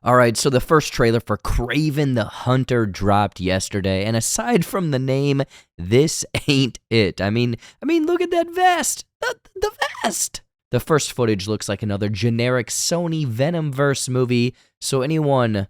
Alright, so the first trailer for Kraven the Hunter dropped yesterday, and aside from the name, this ain't it. I mean, look at that vest! The vest! The first footage looks like another generic Sony Venomverse movie, so anyone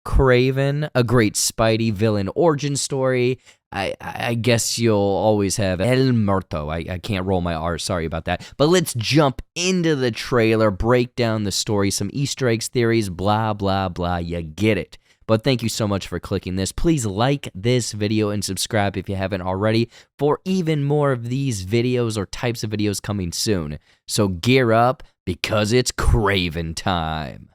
Kraven, a great Spidey villain origin story, I guess you'll always have El Muerto. I can't roll my R, sorry about that. But let's jump into the trailer, break down the story, some Easter eggs, theories, blah, blah, blah, you get it. But thank you so much for clicking this. Please like this video and subscribe if you haven't already for even more of these videos or types of videos coming soon. So gear up, because it's Kraven time.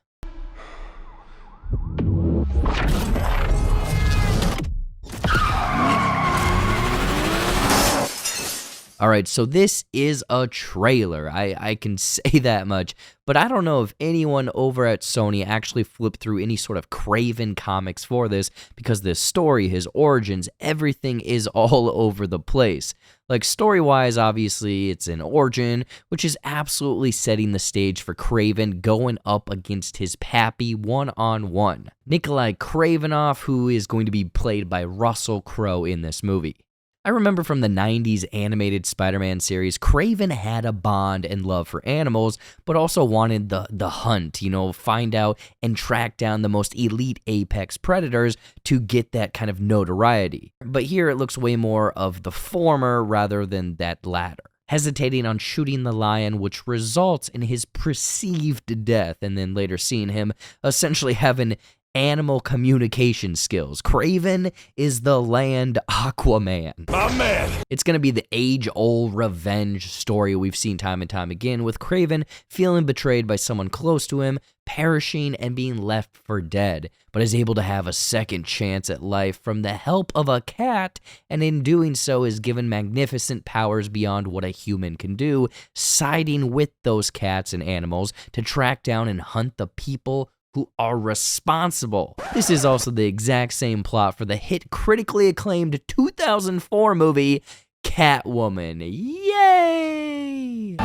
Alright, so this is a trailer, I can say that much, but I don't know if anyone over at Sony actually flipped through any sort of Kraven comics for this, because the story, his origins, everything is all over the place. Like, story-wise, obviously, it's an origin, which is absolutely setting the stage for Kraven going up against his pappy one-on-one. Nikolai Kravinoff, who is going to be played by Russell Crowe in this movie. I remember from the 90s animated Spider-Man series, Kraven had a bond and love for animals, but also wanted the hunt, find out and track down the most elite apex predators to get that kind of notoriety. But here it looks way more of the former rather than that latter. Hesitating on shooting the lion, which results in his perceived death, and then later seeing him essentially having animal communication skills. Kraven is the land Aquaman. My man! It's gonna be the age-old revenge story we've seen time and time again, with Kraven feeling betrayed by someone close to him, perishing and being left for dead, but is able to have a second chance at life from the help of a cat, and in doing so is given magnificent powers beyond what a human can do, siding with those cats and animals to track down and hunt the people who are responsible. This is also the exact same plot for the hit critically acclaimed 2004 movie, Catwoman. Yay!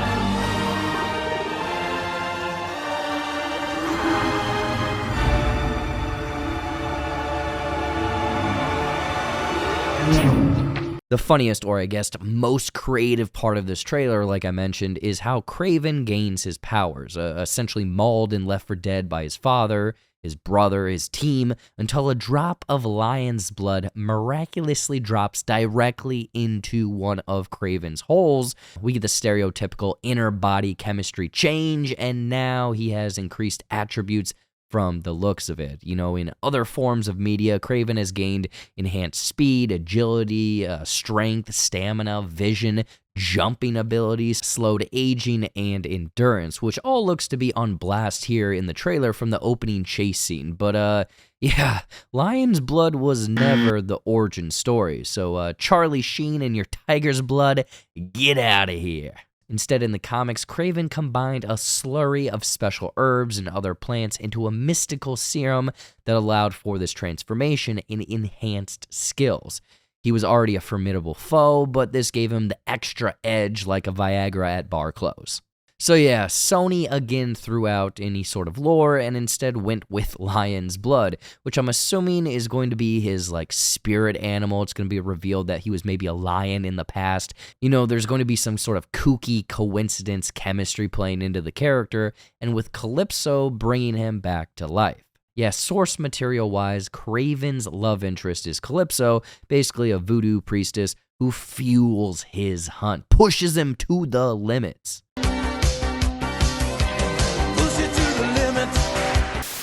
The funniest, or I guess most creative part of this trailer, like I mentioned, is how Kraven gains his powers, essentially mauled and left for dead by his father, his brother, his team, until a drop of lion's blood miraculously drops directly into one of Kraven's holes. We get the stereotypical inner body chemistry change, and now he has increased attributes from the looks of it. In other forms of media, Kraven has gained enhanced speed, agility, strength, stamina, vision, jumping abilities, slowed aging, and endurance, which all looks to be on blast here in the trailer from the opening chase scene. But, yeah, Lion's Blood was never the origin story, so Charlie Sheen and your tiger's blood, get out of here. Instead, in the comics, Kraven combined a slurry of special herbs and other plants into a mystical serum that allowed for this transformation in enhanced skills. He was already a formidable foe, but this gave him the extra edge like a Viagra at bar close. So yeah, Sony again threw out any sort of lore and instead went with Lion's Blood, which I'm assuming is going to be his spirit animal. It's going to be revealed that he was maybe a lion in the past. There's going to be some sort of kooky coincidence chemistry playing into the character, and with Calypso bringing him back to life. Yeah, source material-wise, Kraven's love interest is Calypso, basically a voodoo priestess who fuels his hunt, pushes him to the limits.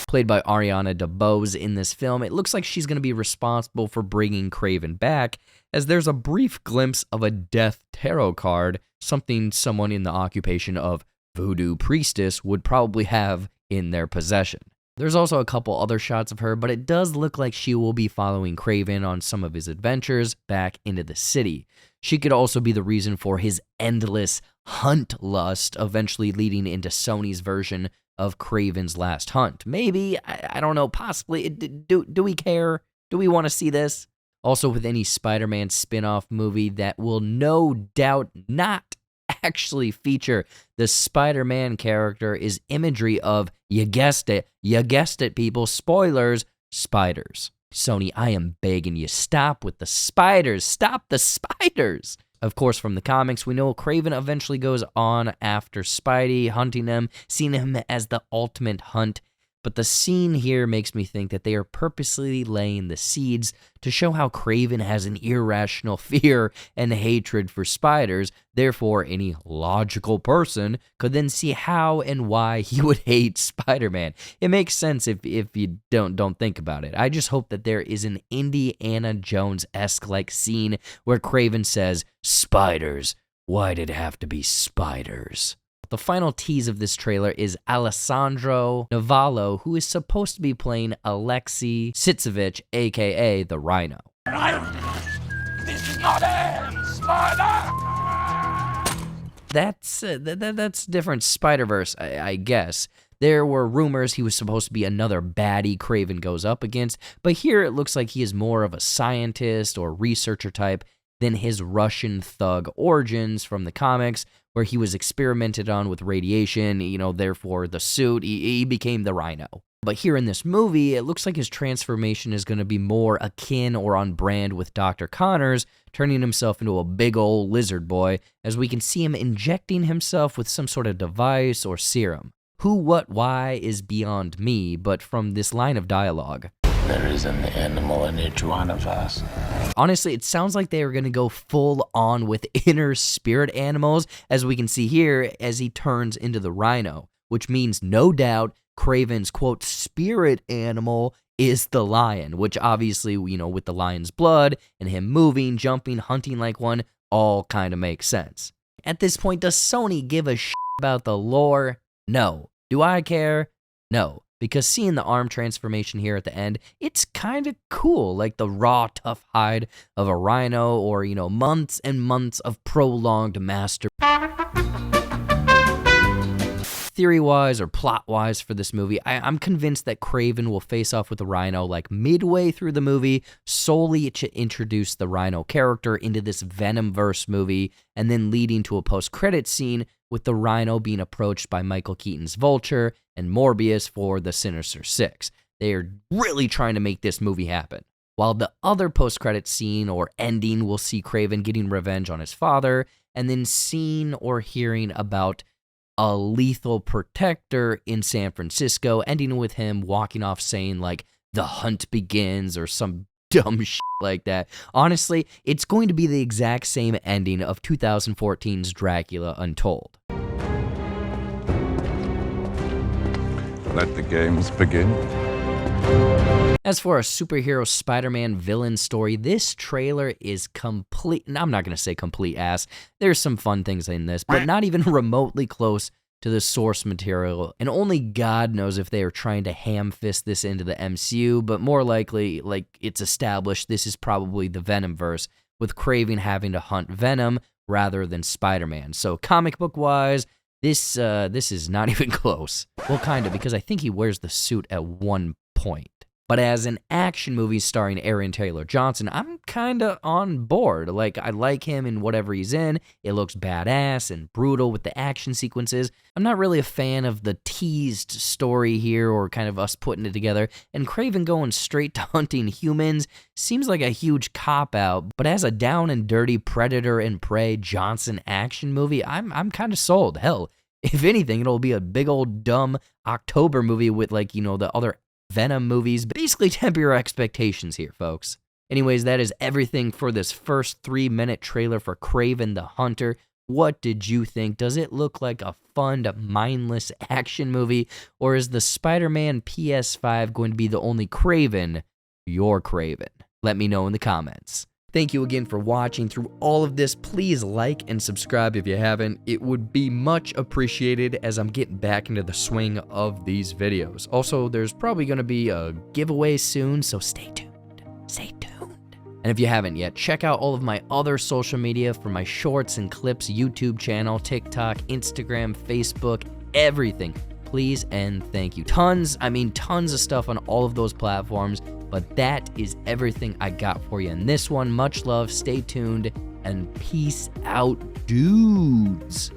Played by Ariana DeBose in this film, it looks like she's going to be responsible for bringing Kraven back, as there's a brief glimpse of a death tarot card, something someone in the occupation of voodoo priestess would probably have in their possession. There's also a couple other shots of her, but it does look like she will be following Kraven on some of his adventures back into the city. She could also be the reason for his endless hunt lust, eventually leading into Sony's version of Kraven's Last Hunt. Maybe, I don't know, possibly. Do we care? Do we want to see this? Also, with any Spider-Man spin-off movie that will no doubt not actually feature the Spider-Man character is imagery of, you guessed it, people, spoilers, spiders. Sony, I am begging you, stop with the spiders. Stop the spiders. Of course, from the comics, we know Kraven eventually goes on after Spidey, hunting him, seeing him as the ultimate hunt. But the scene here makes me think that they are purposely laying the seeds to show how Kraven has an irrational fear and hatred for spiders. Therefore, any logical person could then see how and why he would hate Spider-Man. It makes sense if you don't think about it. I just hope that there is an Indiana Jones-esque like scene where Kraven says, "Spiders, why did it have to be spiders?" The final tease of this trailer is Alessandro Navallo, who is supposed to be playing Alexei Sitsevich, aka the Rhino. This is not it, Spider! That's different Spider-Verse, I guess. There were rumors he was supposed to be another baddie Kraven goes up against, but here it looks like he is more of a scientist or researcher type than his Russian thug origins from the comics, where he was experimented on with radiation, therefore the suit, he became the Rhino. But here in this movie, it looks like his transformation is going to be more akin or on brand with Dr. Connors, turning himself into a big old lizard boy, as we can see him injecting himself with some sort of device or serum. Who, what, why is beyond me, but from this line of dialogue, there is an animal in each one of us. Honestly, it sounds like they are going to go full on with inner spirit animals, as we can see here as he turns into the Rhino, which means no doubt Kraven's, quote, spirit animal is the lion, which obviously, with the lion's blood and him moving, jumping, hunting like one, all kind of makes sense. At this point, does Sony give a shit about the lore? No. Do I care? No. Because seeing the arm transformation here at the end, it's kind of cool, like the raw, tough hide of a rhino or, months and months of prolonged master. Theory-wise or plot-wise for this movie, I'm convinced that Kraven will face off with the Rhino like midway through the movie, solely to introduce the Rhino character into this Venomverse movie, and then leading to a post-credit scene with the Rhino being approached by Michael Keaton's Vulture and Morbius for the Sinister Six. They are really trying to make this movie happen. While the other post-credit scene or ending will see Kraven getting revenge on his father, and then seeing or hearing about a lethal protector in San Francisco, ending with him walking off saying, like, the hunt begins or some dumb shit like that. Honestly, it's going to be the exact same ending of 2014's Dracula Untold. Let the games begin. As for a superhero Spider-Man villain story, this trailer is complete. I'm not going to say complete ass. There's some fun things in this, but not even remotely close to the source material. And only God knows if they are trying to ham-fist this into the MCU, but more likely, like it's established, this is probably the Venomverse, with Kraven having to hunt Venom rather than Spider-Man. So comic book-wise, this is not even close. Well, kind of, because I think he wears the suit at one point. But as an action movie starring Aaron Taylor Johnson, I'm kind of on board. Like, I like him in whatever he's in. It looks badass and brutal with the action sequences. I'm not really a fan of the teased story here or kind of us putting it together. And Kraven going straight to hunting humans seems like a huge cop-out. But as a down and dirty Predator and Prey Johnson action movie, I'm kind of sold. Hell, if anything, it'll be a big old dumb October movie with, like, the other Venom movies. Basically, temper your expectations here, folks. Anyways, that is everything for this first 3-minute trailer for Kraven the Hunter. What did you think? Does it look like a fun, mindless action movie? Or is the Spider-Man PS5 going to be the only Kraven you're Kraven? Let me know in the comments. Thank you again for watching through all of this. Please like and subscribe if you haven't. It would be much appreciated as I'm getting back into the swing of these videos. Also, there's probably going to be a giveaway soon, so stay tuned. Stay tuned. And if you haven't yet, check out all of my other social media for my shorts and clips, YouTube channel, TikTok, Instagram, Facebook, everything. Please and thank you. Tons of stuff on all of those platforms. But that is everything I got for you in this one. Much love, stay tuned, and peace out, dudes.